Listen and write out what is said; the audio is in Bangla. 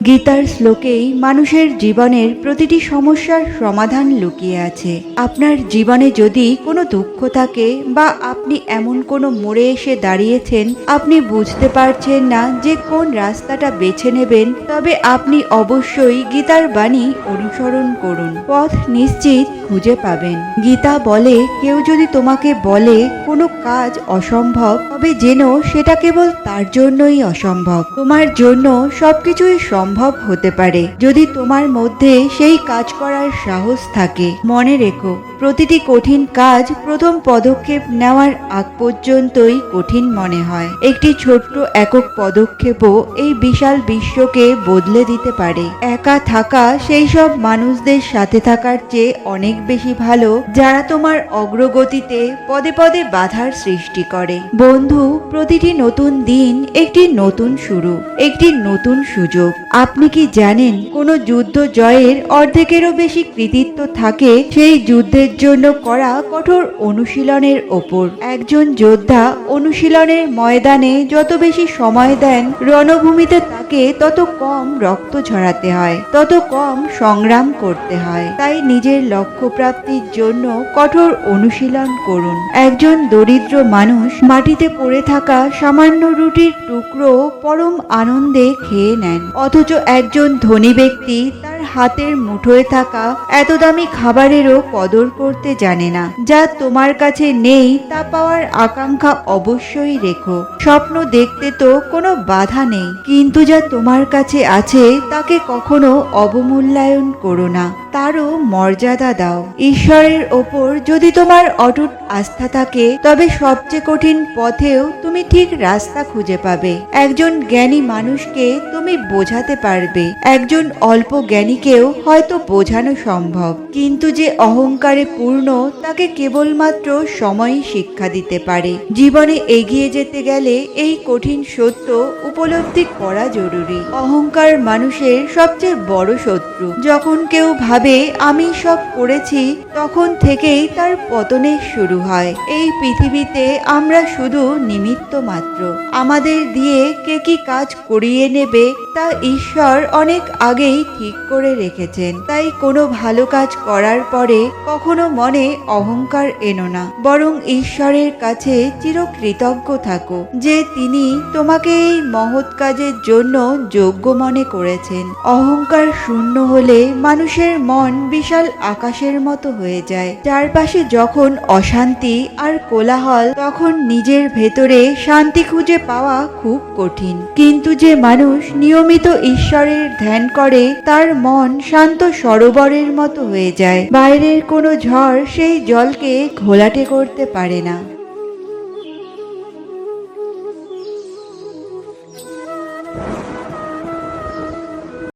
গীতার শ্লোকেই মানুষের জীবনের প্রতিটি সমস্যার সমাধান লুকিয়ে আছে। আপনার জীবনে যদি কোনো দুঃখ থাকে বা আপনি এমন কোনো মোড়ে এসে দাঁড়িয়েছেন, আপনি বুঝতে পারছেন না যে কোন রাস্তাটা বেছে নেবেন, তবে আপনি অবশ্যই গীতার বাণী অনুসরণ করুন। পথ নিশ্চিত খুঁজে পাবেন। গীতা বলে, কেউ যদি তোমাকে বলে কোনো কাজ অসম্ভব, তবে জেনো সেটা কেবল তার জন্যই অসম্ভব। তোমার জন্য সবকিছুই সম্ভব হতে পারে যদি তোমার মধ্যে সেই কাজ করার সাহস থাকে। মনে রেখো, প্রতিটি কঠিন কাজ প্রথম পদক্ষেপ নেওয়ার আগ পর্যন্তই কঠিন মনে হয়। একটি ছোট্ট একক পদক্ষেপও এই বিশাল বিশ্বকে বদলে দিতে পারে। একা থাকা সেই সব মানুষদের সাথে থাকার চেয়ে অনেক বেশি ভালো, যারা তোমার অগ্রগতিতে পদে পদে বাধার সৃষ্টি করে। বন্ধু, প্রতিটি নতুন দিন একটি নতুন শুরু, একটি নতুন সুযোগ। আপনি কি জানেন, কোনো যুদ্ধ জয়ের অর্ধেকেরও বেশি কৃতিত্ব থাকে সেই যুদ্ধের জন্য করা কঠোর অনুশীলনের ওপর। একজন যোদ্ধা অনুশীলনের ময়দানে যত বেশি সময় দেন, রণভূমিতে তাকে তত কম রক্ত ঝরাতে হয়, তত কম সংগ্রাম করতে হয়। তাই নিজের লক্ষ্য প্রাপ্তির জন্য কঠোর অনুশীলন করুন। একজন দরিদ্র মানুষ মাটিতে পড়ে থাকা সামান্য রুটির টুকরো পরম আনন্দে খেয়ে নেন, অথচ একজন ধনী ব্যক্তি তার হাতের মুঠোয় থাকা এত দামি খাবারেরও কদর করতে জানে না। যা তোমার কাছে নেই তা পাওয়ার আকাঙ্ক্ষা অবশ্যই রেখো। স্বপ্ন দেখতে তো কোনো বাধা নেই, কিন্তু যা তোমার কাছে আছে তাকে কখনো অবমূল্যায়ন করো না, তারও মর্যাদা দাও। ঈশ্বরের ওপর যদি তোমার অটুট আস্থা থাকে, তবে সবচেয়ে কঠিন পথেও তুমি ঠিক রাস্তা খুঁজে পাবে। একজন জ্ঞানী মানুষকে তুমি বোঝাতে পারবে, একজন অল্প জ্ঞানীকেও হয়তো বোঝানো সম্ভব, কিন্তু যে অহংকারে পূর্ণ তাকে কেবলমাত্র সময়ই শিক্ষা দিতে পারে। জীবনে এগিয়ে যেতে গেলে এই কঠিন সত্য উপলব্ধি করা জরুরি। অহংকার মানুষের সবচেয়ে বড় শত্রু। যখন কেউ ভাবে আমি সব করেছি, তখন থেকেই তার পতনের শুরু হয়। এই পৃথিবীতে আমরা শুধু নিমিত্ত মাত্র। আমাদের দিয়ে কে কি কাজ করিয়ে নেবে তা ঈশ্বর অনেক আগেই ঠিক করে রেখেছেন। তাই কোনো ভালো কাজ করার পরে কখনো মনে অহংকার এনো না, বরং ঈশ্বরের কাছে চিরকৃতজ্ঞ থাকো যে তিনি তোমাকে এই মহৎ কাজের জন্য যোগ্য মনে করেছেন। অহংকার শূন্য হলে মানুষের মন বিশাল আকাশের মতো হয়ে যায়। চারপাশে যখন অশান্তি আর কোলাহল, তখন নিজের ভেতরে শান্তি খুঁজে পাওয়া খুব কঠিন। কিন্তু যে মানুষ নিয়মিত ঈশ্বরের ধ্যান করে, তার মন শান্ত সরোবরের মতো হয়ে যায়। বাইরের কোনো ঝড় সেই জলকে ঘোলাটে করতে পারে না।